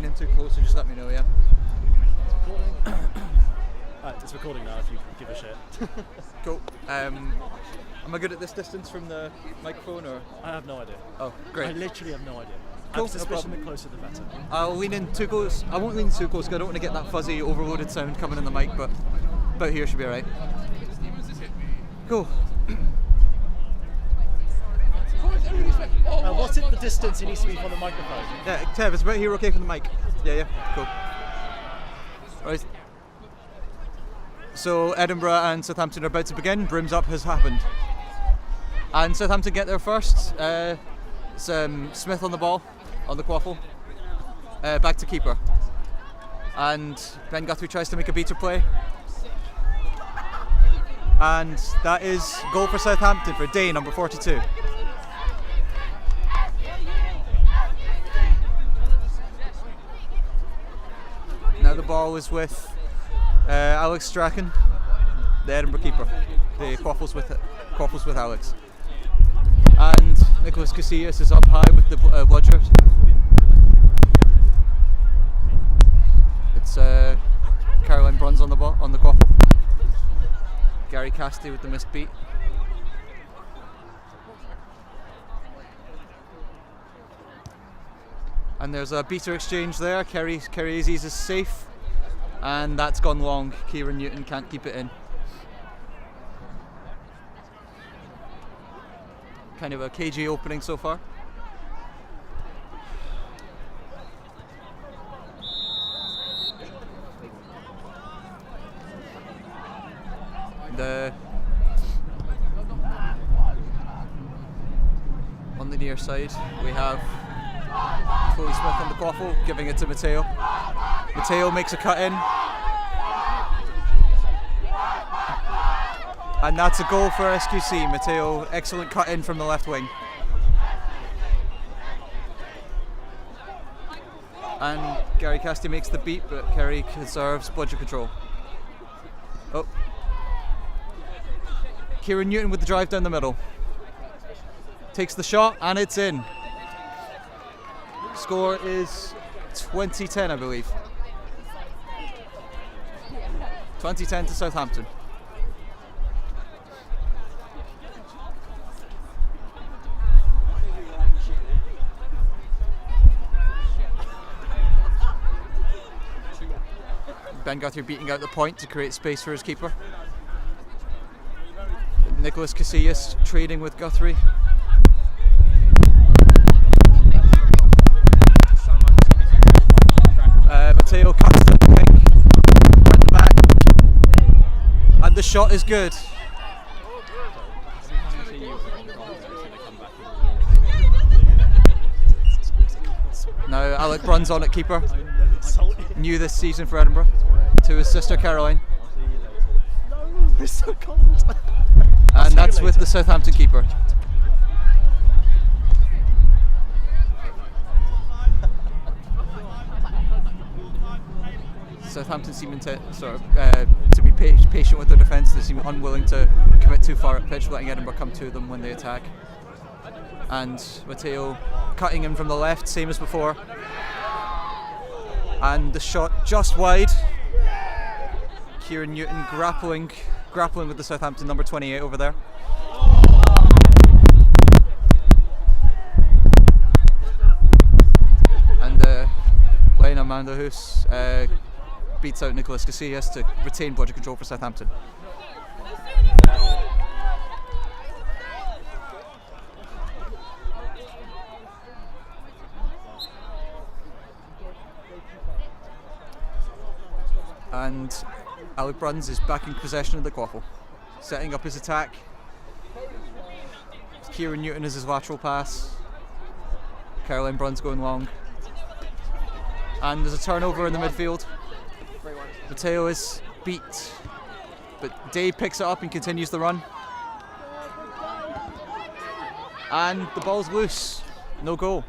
In too close, so just let me know, yeah? It's recording now if you give a shit. Cool. Am I good at this distance from the microphone, or? I have no idea. Oh, great. I literally have no idea. Cool, I'm suspicion the closer the better. I'll lean in too close. I won't lean too close because I don't want to get that fuzzy, overloaded sound coming in the mic, but about here should be alright. Cool. What's it the distance it needs to be from the microphone? Yeah, Tev, it's about here okay for the mic? Yeah, cool. Right. So Edinburgh and Southampton are about to begin. Brooms up has happened. And Southampton get there first. It's Smith on the ball, on the quaffle. Back to keeper. And Ben Guthrie tries to make a beater play. And that is goal for Southampton for day number 42. Now the ball is with Alex Strachan, the Edinburgh keeper. The quaffles with Alex. And Nicholas Casillas is up high with the bludger. It's Caroline Bruns on the ball, on the quaffle. Gary Casty with the missed beat. And there's a beater exchange there. Kerry Aziz is safe, and that's gone long. Kieran Newton can't keep it in. Kind of a cagey opening so far. On the near side we have Chloe Smith on the quaffle, giving it to Matteo. Matteo makes a cut in. And that's a goal for SQC. Matteo, excellent cut in from the left wing. And Gary Casty makes the beat, but Kerry conserves bludger control. Oh. Kieran Newton with the drive down the middle. Takes the shot, and it's in. Score is 20-10, I believe. 20-10 to Southampton. Ben Guthrie beating out the point to create space for his keeper. Nicholas Casillas trading with Guthrie. Matteo cuts the wing at the back, and the shot is good. Now Alec Bruns on at keeper, new this season for Edinburgh, to his sister Caroline. It's so cold. And that's with the Southampton keeper. Southampton seem to be patient with their defence. They seem unwilling to commit too far at pitch, letting Edinburgh come to them when they attack. And Matteo cutting in from the left, same as before. And the shot just wide. Kieran Newton grappling with the Southampton number 28 over there. And Lena Mandahus beats out Nicholas Casillas to retain bludger control for Southampton. And Alec Bruns is back in possession of the quaffle, setting up his attack. Kieran Newton is his lateral pass. Caroline Bruns going long. And there's a turnover in the midfield. Matteo is beat, but Dave picks it up and continues the run. And the ball's loose. No goal.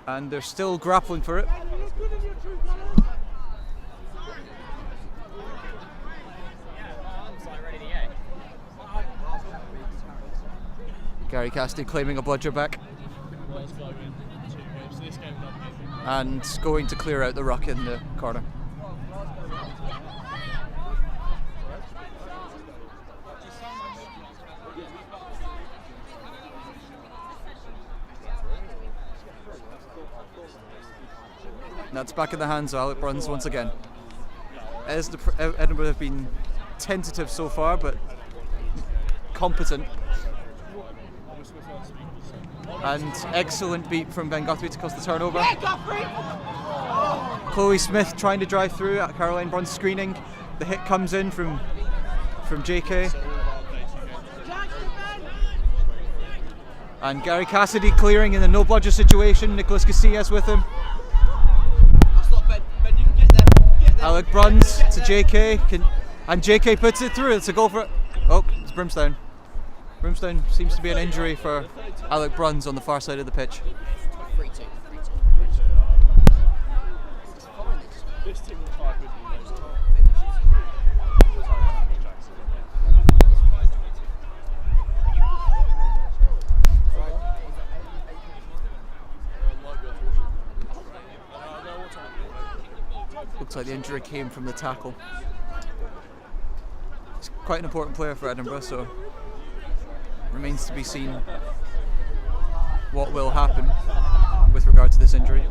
And they're still grappling for it. Gary Cassidy claiming a bludger back. And going to clear out the ruck in the corner. That's back in the hands of Alec Bruns once again. Edinburgh have been tentative so far, but competent. And excellent beat from Ben Guthrie to cause the turnover. Chloe Smith trying to drive through at Caroline Bruns screening. The hit comes in from JK. And Gary Cassidy clearing in the no bludger situation. Nicholas Casillas with him. Alec Bruns to JK, and JK puts it through. It's a goal for. Oh, it's Brimstone. Brimstone seems to be an injury for Alec Bruns on the far side of the pitch. Looks like the injury came from the tackle. He's quite an important player for Edinburgh, so remains to be seen what will happen with regard to this injury.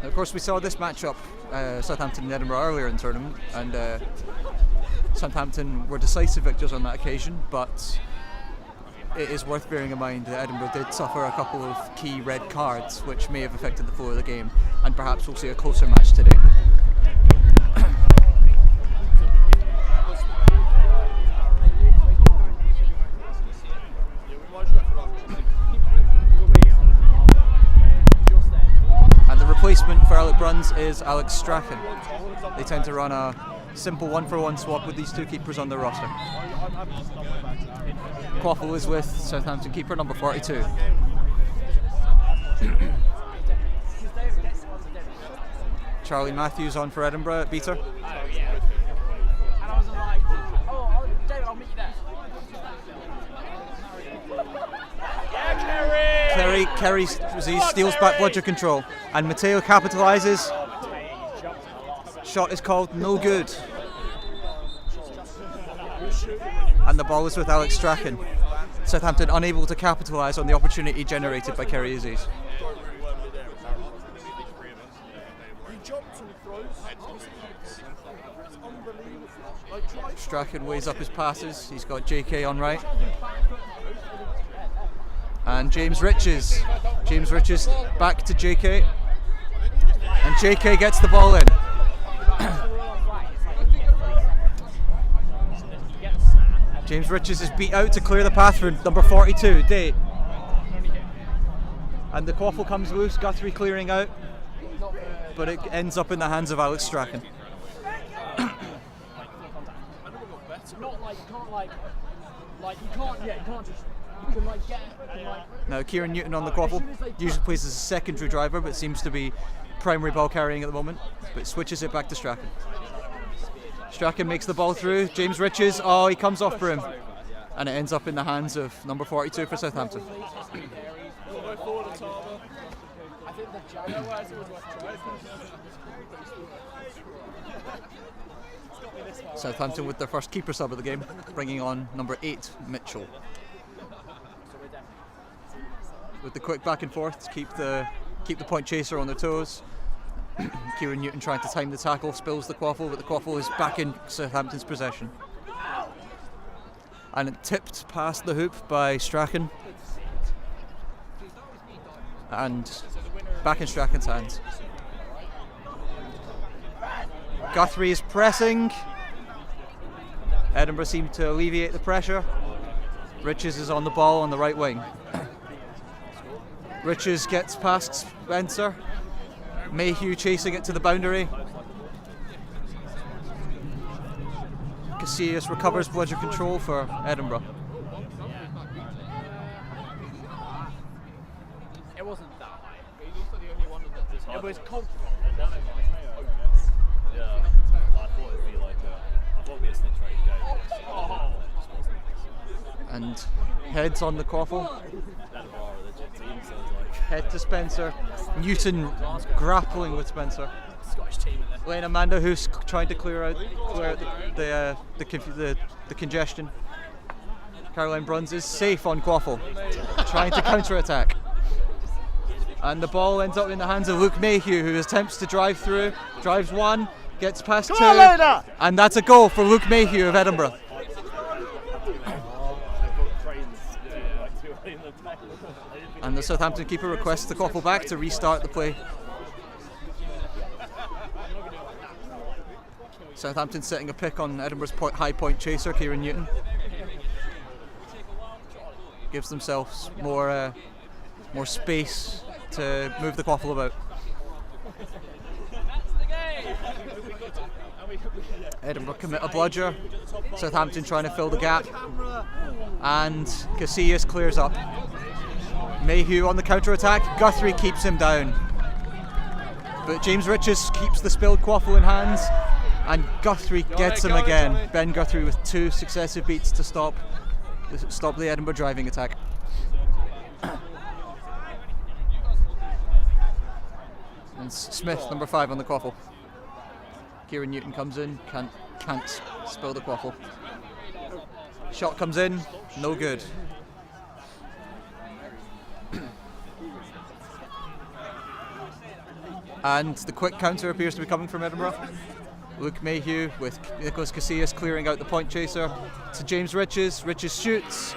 Of course, we saw this matchup, Southampton and Edinburgh, earlier in the tournament, and Southampton were decisive victors on that occasion, but it is worth bearing in mind that Edinburgh did suffer a couple of key red cards which may have affected the flow of the game, and perhaps we'll see a closer match today. And the replacement for Alec Bruns is Alex Strachan. They tend to run a simple 1-for-1 swap with these two keepers on their roster. Quaffle is with Southampton keeper number 42. Charlie Matthews on for Edinburgh at beater. And I was like, oh, David, I'll meet you there. Kerry steals back bludger control, and Matteo capitalises. Shot is called no good. And the ball is with Alex Strachan. Southampton unable to capitalise on the opportunity generated by Kerry Aziz. Strachan weighs up his passes. He's got JK on right. And James Riches. James Riches back to JK. And JK gets the ball in. James Riches is beat out to clear the path for number 42, Day. And the quaffle comes loose, Guthrie clearing out, but it ends up in the hands of Alex Strachan. Now Kieran Newton on the quaffle, usually plays as a secondary driver, but seems to be primary ball carrying at the moment, but switches it back to Strachan. Strachan makes the ball through. James Riches, he comes off for him. And it ends up in the hands of number 42 for Southampton. Southampton with their first keeper sub of the game, bringing on number 8, Mitchell. With the quick back and forth to keep the point chaser on their toes. Kieran Newton trying to time the tackle, spills the quaffle, but the quaffle is back in Southampton's possession. And it tipped past the hoop by Strachan. And back in Strachan's hands. Guthrie is pressing. Edinburgh seem to alleviate the pressure. Riches is on the ball on the right wing. Riches gets past Spencer. Mayhew chasing it to the boundary. Casillas recovers bludger control for Edinburgh. It wasn't that high. It was confident. Yeah, I thought it'd be like I thought it'd be a snitch rate game. Oh. And heads on the quaffle. Edinburgh are a legit team, so it's like. Head to Spencer. Newton grappling with Spencer. Scottish team in there. Lane Amanda, who's trying to clear out the congestion. Caroline Bruns is safe on quaffle, trying to counter-attack. And the ball ends up in the hands of Luke Mayhew, who attempts to drive through, drives one, gets past two, and that's a goal for Luke Mayhew of Edinburgh. And the Southampton keeper requests the quaffle back to restart the play. Southampton setting a pick on Edinburgh's high point chaser, Kieran Newton. Gives themselves more space to move the quaffle about. Edinburgh commit a bludger. Southampton trying to fill the gap. And Casillas clears up. Mayhew on the counter-attack. Guthrie keeps him down. But James Riches keeps the spilled quaffle in hands. And Guthrie gets him again. Ben Guthrie with 2 successive beats to stop the Edinburgh driving attack. And Smith, number 5 on the quaffle. Kieran Newton comes in, can't spill the quaffle. Shot comes in, no good. And the quick counter appears to be coming from Edinburgh. Luke Mayhew with Nicholas Casillas clearing out the point chaser to James Riches. Riches shoots,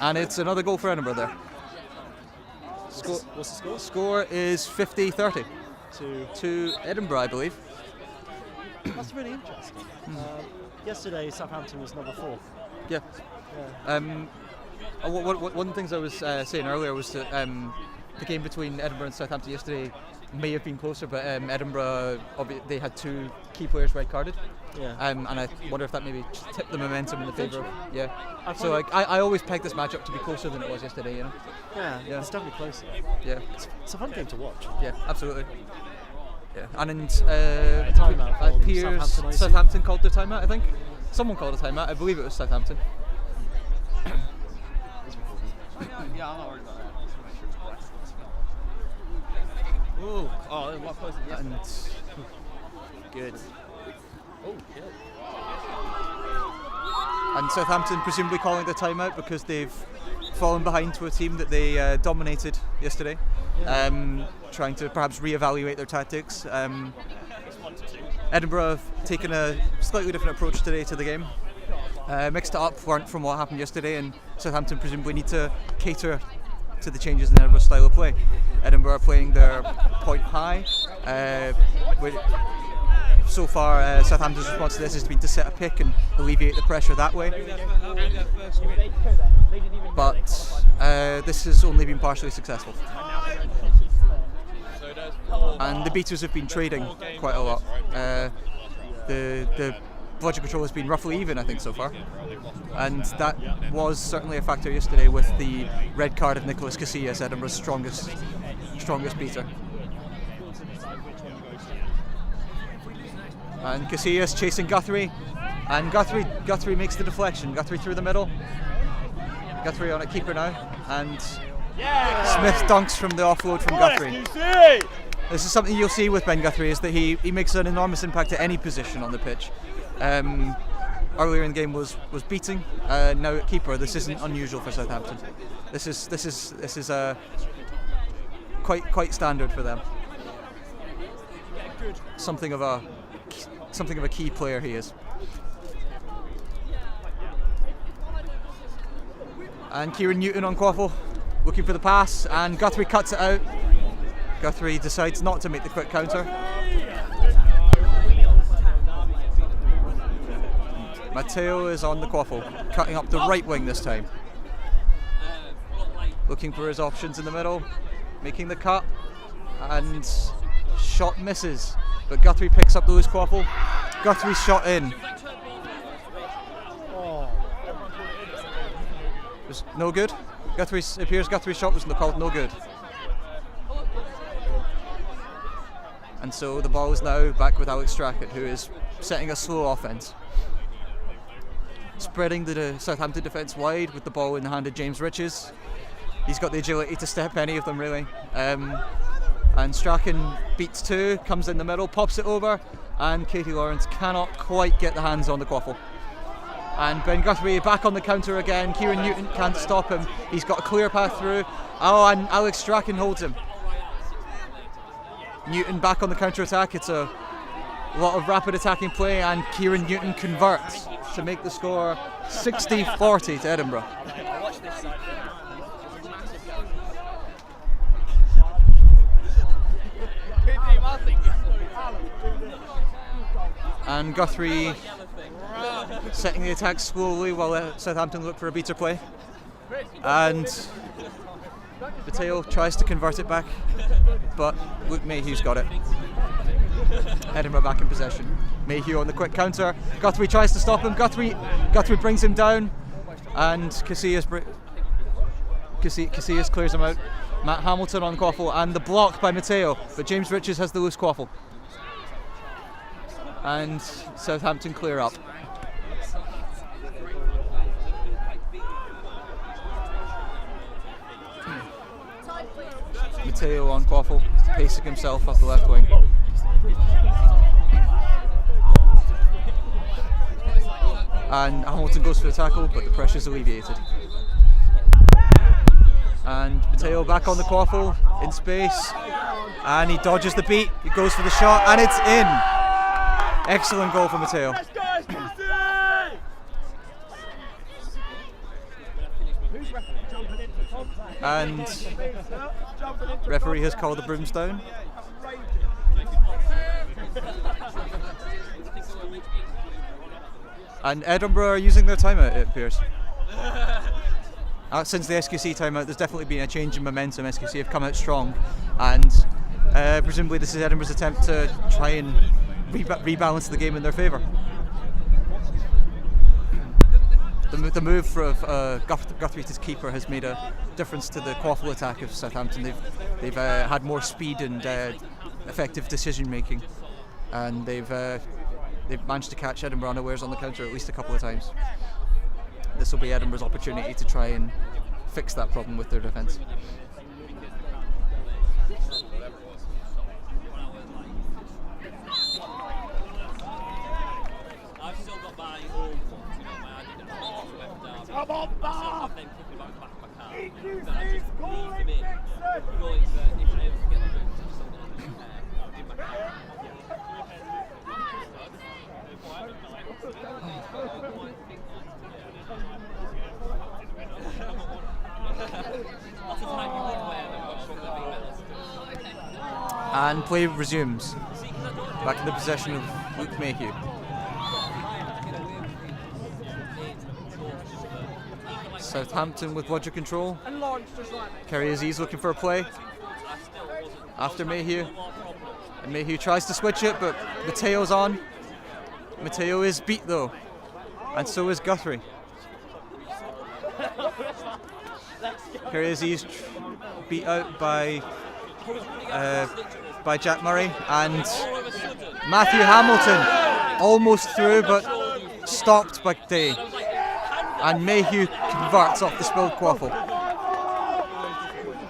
and it's another goal for Edinburgh there. What's the score? Score is 50-30 to Edinburgh, I believe. That's really interesting. Yesterday, Southampton was number 4. Yeah. One of the things I was saying earlier was that the game between Edinburgh and Southampton yesterday may have been closer, but Edinburgh, they had 2 key players red carded. Yeah. And I wonder if that maybe tipped the momentum in the favour of. Yeah. So like, I always peg this matchup to be closer than it was yesterday, you know? Yeah, it's definitely closer. Yeah. It's a fun game to watch. Yeah, absolutely. Yeah. And in timeout from Piers, Southampton, Southampton called the timeout, I think. Someone called a timeout, I believe it was Southampton. Yeah, I'm not worried about that. Ooh, oh, what close is And good. Oh, good. And Southampton presumably calling the timeout because they've fallen behind to a team that they dominated yesterday, trying to perhaps reevaluate their tactics. Edinburgh have taken a slightly different approach today to the game, mixed it up from what happened yesterday, and Southampton presumably need to cater to the changes in Edinburgh's style of play. Edinburgh are playing their point high. So far, Southampton's response to this has been to set a pick and alleviate the pressure that way. But this has only been partially successful. And the beaters have been trading quite a lot. The bludger control has been roughly even, I think, so far. And that was certainly a factor yesterday with the red card of Nicholas Casillas, Edinburgh's strongest beater. And Casillas chasing Guthrie, and Guthrie makes the deflection. Guthrie through the middle. Guthrie on a keeper now, and Smith dunks from the offload from Guthrie. This is something you'll see with Ben Guthrie, is that he makes an enormous impact at any position on the pitch. Earlier in the game was beating. Now at keeper, this isn't unusual for Southampton. This is quite standard for them. Something of a key player he is. And Kieran Newton on quaffle, looking for the pass, and Guthrie cuts it out. Guthrie decides not to make the quick counter. Matteo is on the quaffle, cutting up the right wing this time. Looking for his options in the middle, making the cut, and shot misses. But Guthrie picks up the loose quaffle. Guthrie's shot in. Was no good. Guthrie's shot was called no good. And so the ball is now back with Alex Strackett, who is setting a slow offence. Spreading the Southampton defence wide with the ball in the hand of James Riches. He's got the agility to step any of them, really. And Strachan beats two, comes in the middle, pops it over, and Katie Lawrence cannot quite get the hands on the quaffle. And Ben Guthrie back on the counter again. Kieran Newton can't stop him. He's got a clear path through. Oh, and Alex Strachan holds him. Newton back on the counter attack. It's a lot of rapid attacking play, and Kieran Newton converts to make the score 60-40 to Edinburgh. And Guthrie setting the attack slowly while Southampton look for a beater play. And Mateo tries to convert it back, but Luke Mayhew's got it. Edinburgh back in possession. Mayhew on the quick counter. Guthrie tries to stop him. Guthrie brings him down, and Casillas clears him out. Matt Hamilton on quaffle, and the block by Mateo, but James Riches has the loose quaffle. And Southampton clear up. Mateo on quaffle, pacing himself up the left wing. And Hamilton goes for the tackle, but the pressure's alleviated. And Mateo back on the quaffle, in space, and he dodges the beat, he goes for the shot, and it's in! Excellent goal for Mateo. And referee has called the brooms down. And Edinburgh are using their timeout, it appears. Since the SQC timeout, there's definitely been a change in momentum. SQC have come out strong, and presumably this is Edinburgh's attempt to try and rebalance the game in their favour. The move for Guthrie to keeper has made a difference to the quaffle attack of Southampton. They've had more speed and effective decision making, and they've managed to catch Edinburgh unawares on the counter at least a couple of times. This will be Edinburgh's opportunity to try and fix that problem with their defence. I've still got my old ones, you know, my identity. Come on, Bob! I'm then kicking back my car. EQT But I just calling leave them in. Knowing that if I ever get the boots, I've still got them in my car. And play resumes. Back in the possession of Luke Mayhew. Southampton with Roger control. Kerry Aziz looking for a play after Mayhew. And Mayhew tries to switch it, but Mateo's on. Mateo is beat though, and so is Guthrie. Kerry Aziz beat out by Jack Murray, and Matthew Hamilton almost through but stopped by Day, and Mayhew converts off the spilled quaffle.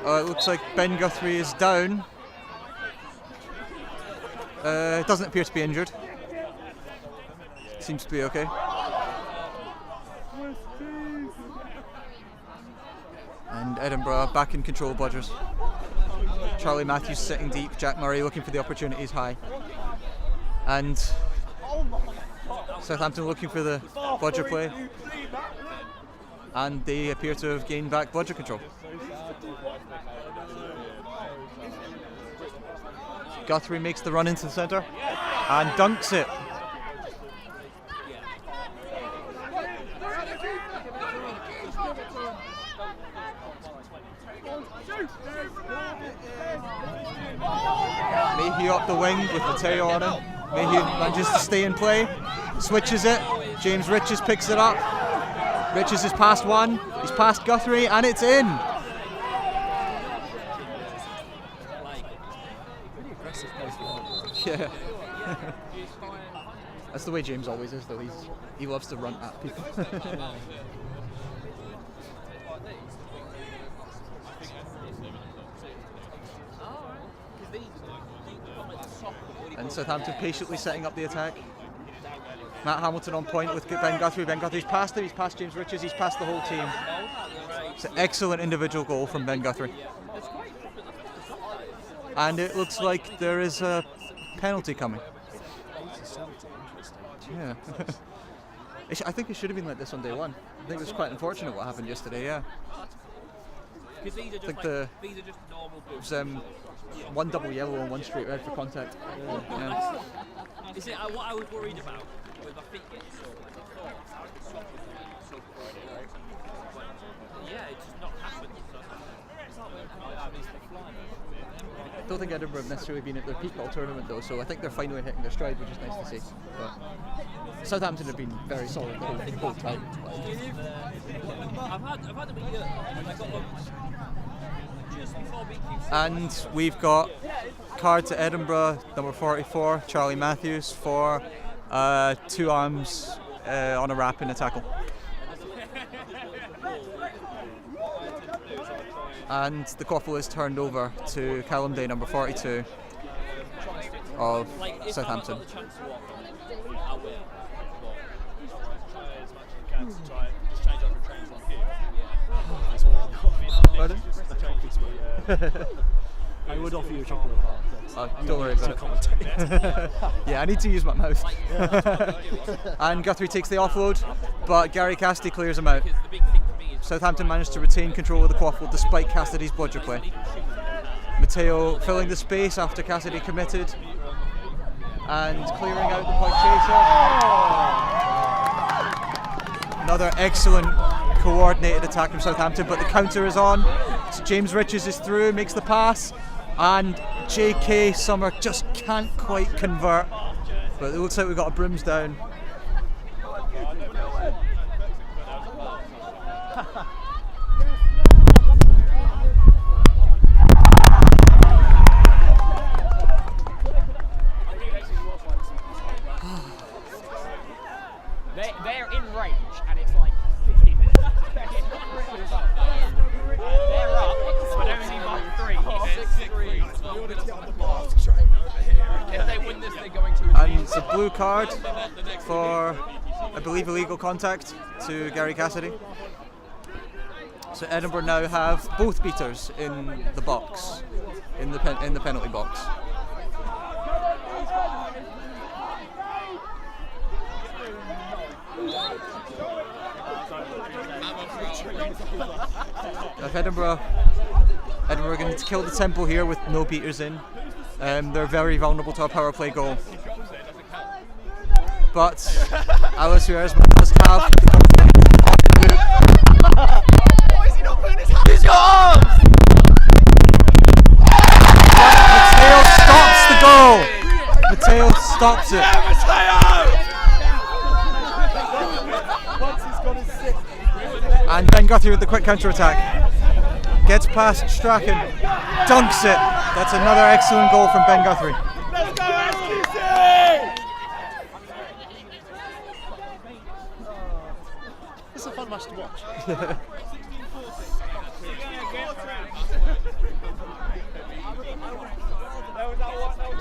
It looks like Ben Guthrie is down. Doesn't appear to be injured. Seems to be okay. And Edinburgh back in control, Bodgers. Charlie Matthews sitting deep, Jack Murray looking for the opportunities high. And Southampton looking for the Bodger play. And they appear to have gained back Bodger control. Guthrie makes the run into the centre and dunks it. Mayhew up the wing with Mateo on him. Mayhew manages to stay in play, switches it. James Riches picks it up. Riches is past one, he's past Guthrie, and it's in. Yeah. That's the way James always is, though. He loves to run at people. And Southampton patiently setting up the attack. Matt Hamilton on point with Ben Guthrie. Ben Guthrie's passed him, he's passed James Riches, he's passed the whole team. It's an excellent individual goal from Ben Guthrie. And it looks like there is a penalty coming. Yeah. I think it should have been like this on day one. I think it was quite unfortunate what happened yesterday, yeah. I think there was one double yellow and one straight red for contact. Yeah. Is it what I was worried about with my feet getting sore? Yeah, it's just not happened. I don't think Edinburgh have necessarily been at their peak all tournament though, so I think they're finally hitting their stride, which is nice to see. But Southampton have been very solid the whole time. I've had a bit just before BQC. And we've got card to Edinburgh, number 44, Charlie Matthews, for 2 arms on a wrap in a tackle. And the quaffle is turned over to Callum Day, number 42 of Southampton. Pardon? I would offer you a chocolate bar. Don't worry about it. Yeah, I need to use my mouth. And Guthrie takes the offload, but Gary Cassidy clears him out. Southampton managed to retain control of the quaffle despite Cassidy's bludger play. Matteo filling the space after Cassidy committed and clearing out the point chaser. Another excellent coordinated attack from Southampton, but the counter is on. So James Riches is through, makes the pass, and JK Summer just can't quite convert. But it looks like we've got a brooms down. They're in range, and it's like 50 minutes. They're up, but only like 3. If they win this, they're going to. And it's a blue card for, I believe, illegal contact to Gary Cassidy. So Edinburgh now have both beaters in the box, in the penalty box. If Edinburgh are going to kill the tempo here with no beaters in. They're very vulnerable to a power play goal. But Alice Suarez does have. Why is he not putting his hands? Use your arms! Matteo stops the goal! Matteo stops it. And Ben Guthrie with the quick counter attack. Gets past Strachan, dunks it. That's another excellent goal from Ben Guthrie. Let's go, SQC! It's a fun match to watch.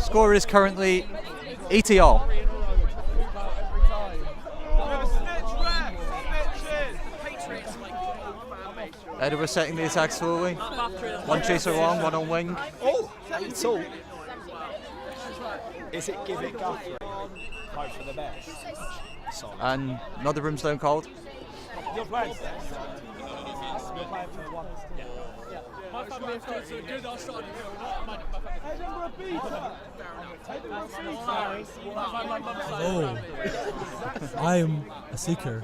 Score is currently 80 all. Edinburgh setting the attack slowly. One chaser long, one on wing. Oh, that's all. Is it give it Guthrie? Hope for the best. Solid. And another Brimstone called. You're playing for one. My family have done so good, I started Oh, I am a seeker.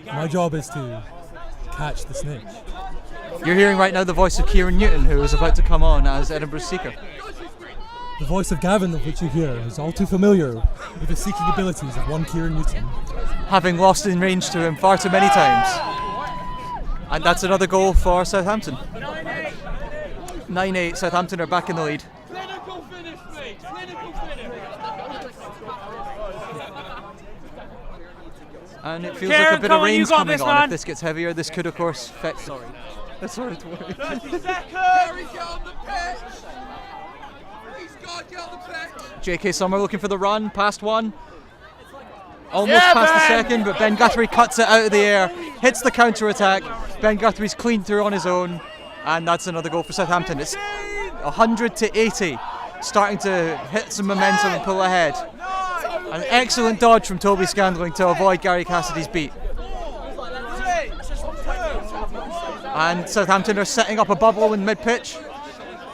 My job is to catch the snitch. You're hearing right now the voice of Kieran Newton, who is about to come on as Edinburgh's seeker. The voice of Gavin, of which you hear, is all too familiar with the seeking abilities of one Kieran Newton. Having lost in range to him far too many times. And that's another goal for Southampton. 9-8, Southampton are back in the lead. Clinical finish, please. Clinical finish. And it feels like a bit of rain's coming on. If this gets heavier, this could, of course, affect. Sorry. Sorry to worry. 30 seconds! Kerry, get on the pitch! Please, God, get on the pitch! J.K. Summer looking for the run, past one. Almost past the second, but Ben Guthrie cuts it out of the air, hits the counter attack. Ben Guthrie's clean through on his own, and that's another goal for Southampton. It's 100 to 80, starting to hit some momentum and pull ahead. An excellent dodge from Toby Scandling to avoid Gary Cassidy's beat. And Southampton are setting up a bubble in mid-pitch.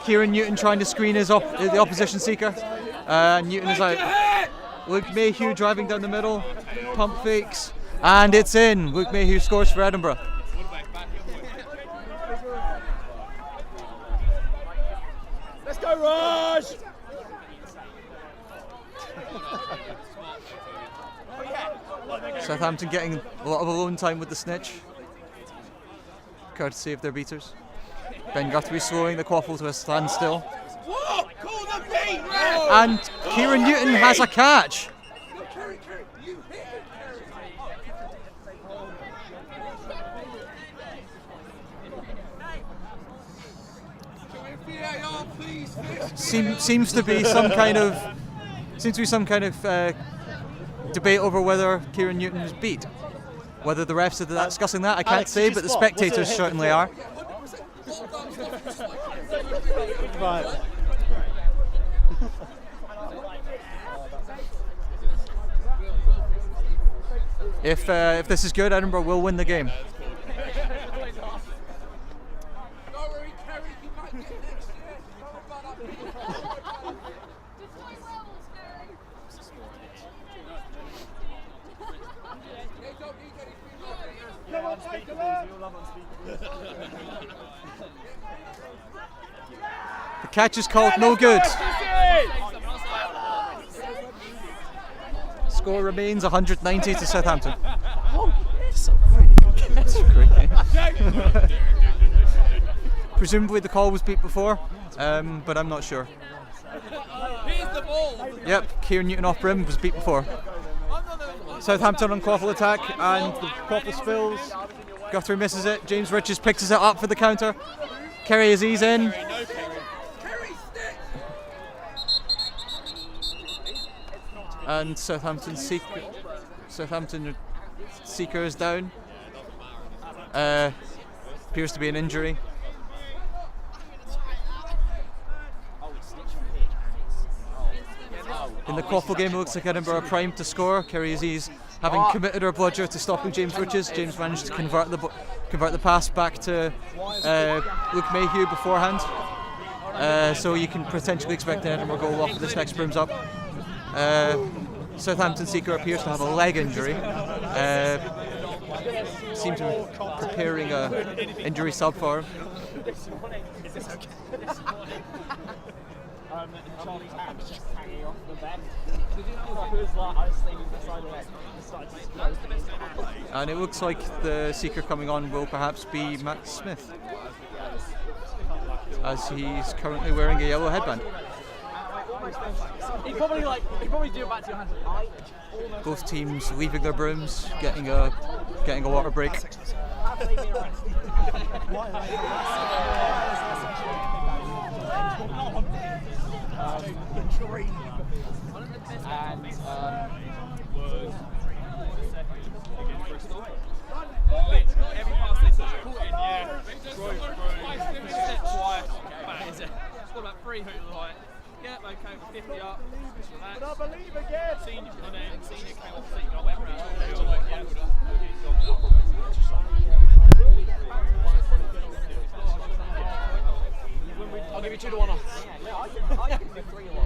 Kieran Newton trying to screen the opposition seeker. Newton is out. Luke Mayhew driving down the middle, pump fakes, and it's in. Luke Mayhew scores for Edinburgh. Let's go, Raj! Southampton getting a lot of alone time with the snitch, courtesy of their beaters. Ben Guthrie slowing the quaffle to a standstill. What? Call the beat, And Kieran Newton has a catch. Kerry, you hit it, Kerry. VAR, please. Seems to be some kind of debate over whether Kieran Newton was beat. Whether the refs are discussing that, I can't say, but the spectators certainly are. Right. If this is good, Edinburgh will win the game. The catch is called no good. Score remains 190 to Southampton. It's a really good catch. Presumably the call was beat before, but I'm not sure. Here's the ball. Yep, Kieran Newton off brim was beat before. Southampton on quaffle attack, and the quaffle spills. Guthrie misses it. James Riches picks it up for the counter. Kerry Aziz in. And Southampton seeker is down. Appears to be an injury. In the quaffle game, it looks like Edinburgh are primed to score. Kerry Aziz having committed her bludger to stopping James Riches. James managed to convert the pass back to Luke Mayhew beforehand. So you can potentially expect an Edinburgh goal off this next brims up. Southampton seeker appears to have a leg injury. Seems to be preparing a injury sub for him. Charlie's hand was just hanging off the bed. Did you know it was like I was sleeping beside the And it looks like the seeker coming on will perhaps be Matt Smith, as he's currently wearing a yellow headband. He probably do it back to your hands. Both teams leaving their brooms, getting a water break. Every pass they touch, caught in, yeah. Step twice, bang. Scored about 3 hooks right. Yeah, okay, we're 50 up. But I believe again. Senior came off seat, I went round. I'll give you 2 to 1 off. I can give 3 to 1.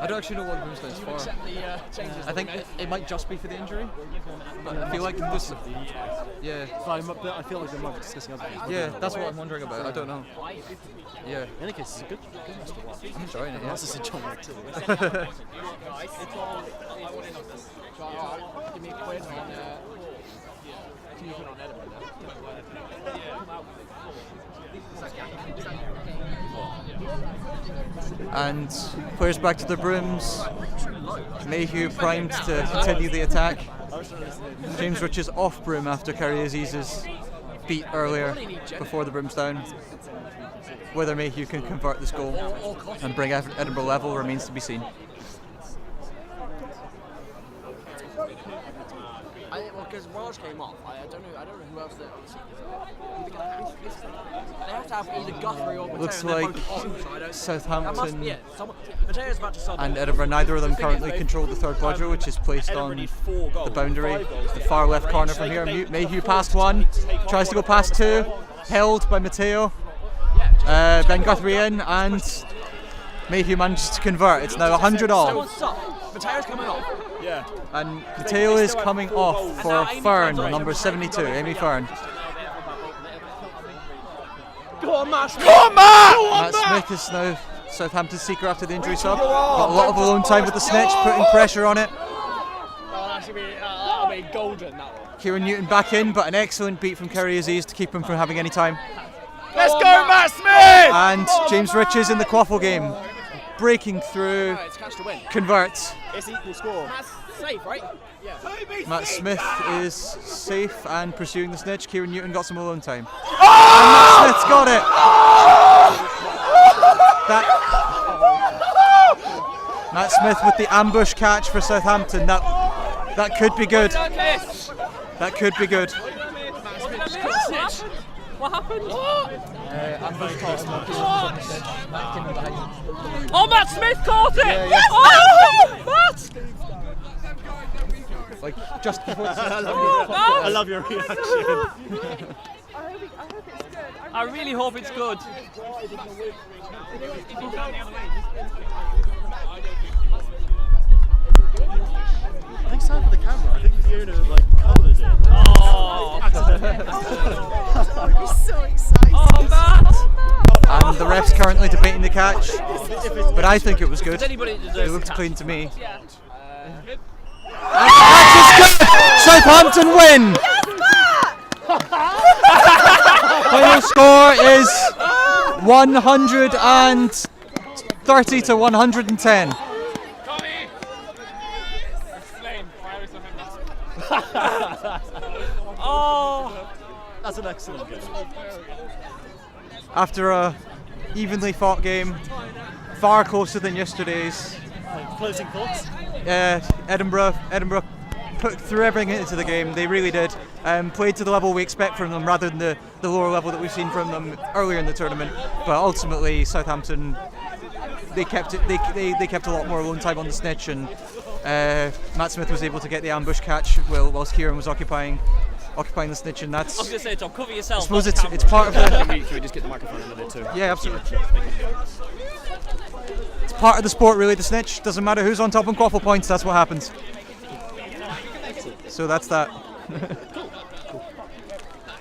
I don't actually know what the stands for. I think it might just be for the injury, but I feel like this. Yeah. I feel like they might be discussing other things. Yeah, that's what I'm wondering about. I don't know. Yeah. In any case, it's a good restaurant. I'm enjoying it. Yeah. Unless it's a John Wick too. Give me a quid on Can you put on Edinburgh now? And players back to the brooms. Mayhew primed to continue the attack. James Rich's off broom after Kerry Aziz's beat earlier before the broom's down. Whether Mayhew can convert this goal and bring Edinburgh level remains to be seen. Because Raj came off, I don't know who else they have to have either Guthrie or Mateo. Looks and they're like both on, so I don't Southampton Mateo's about to sub and Edinburgh, neither of them currently control the third quadra, which is placed on the boundary, the far left corner from here. Mayhew past one, tries to go past two, held by Mateo. Ben Guthrie in, and Mayhew manages to convert. It's now 100 all. Mateo's coming off. Yeah. And Mateo is coming off for Fern, number 72, Amy Fern. Go on, Matt! Go on, Matt! Matt Smith is now Southampton's seeker after the injury sub. Got a lot of alone time with the snitch, putting pressure on it. That'll be golden, that one. Kieran Newton back in, but an excellent beat from Kerry Aziz to keep him from having any time. Let's go, Matt Smith! And James Rich is in the quaffle game, breaking through, converts. It's equal score. Matt's safe, right? Yeah. Matt Smith is safe and pursuing the snitch. Kieran Newton got some alone time. Oh! And Matt Smith's got it! Matt Smith with the ambush catch for Southampton. That could be good. That could be good. What happened? Ambush caught him. Oh, Matt Smith caught it! Yeah. Oh, Matt! Like just before. I love your reaction. I really hope it's good. I think so for the camera. I think Fiona coloured it. Oh, I'd be so excited. oh, Matt! And the ref's currently debating the catch, but I think it was good. Does anybody deserve It looked the clean to me. Yeah. And the catch is good! Southampton win! Final score is 130 to 110. Oh, That's an excellent game. After a evenly fought game, far closer than yesterday's. Closing thoughts? Edinburgh threw everything into the game. They really did. Played to the level we expect from them, rather than the lower level that we've seen from them earlier in the tournament. But ultimately, Southampton, they kept it. They kept a lot more alone time on the snitch, and Matt Smith was able to get the ambush catch whilst Kieran was occupying the snitch, and that's. I was going to say, Tom, cover I yourself. suppose it's part of the. Can we just get the microphone under there too? Yeah, absolutely. It's part of the sport, really. The snitch doesn't matter who's on top in quaffle points. That's what happens. So that's that.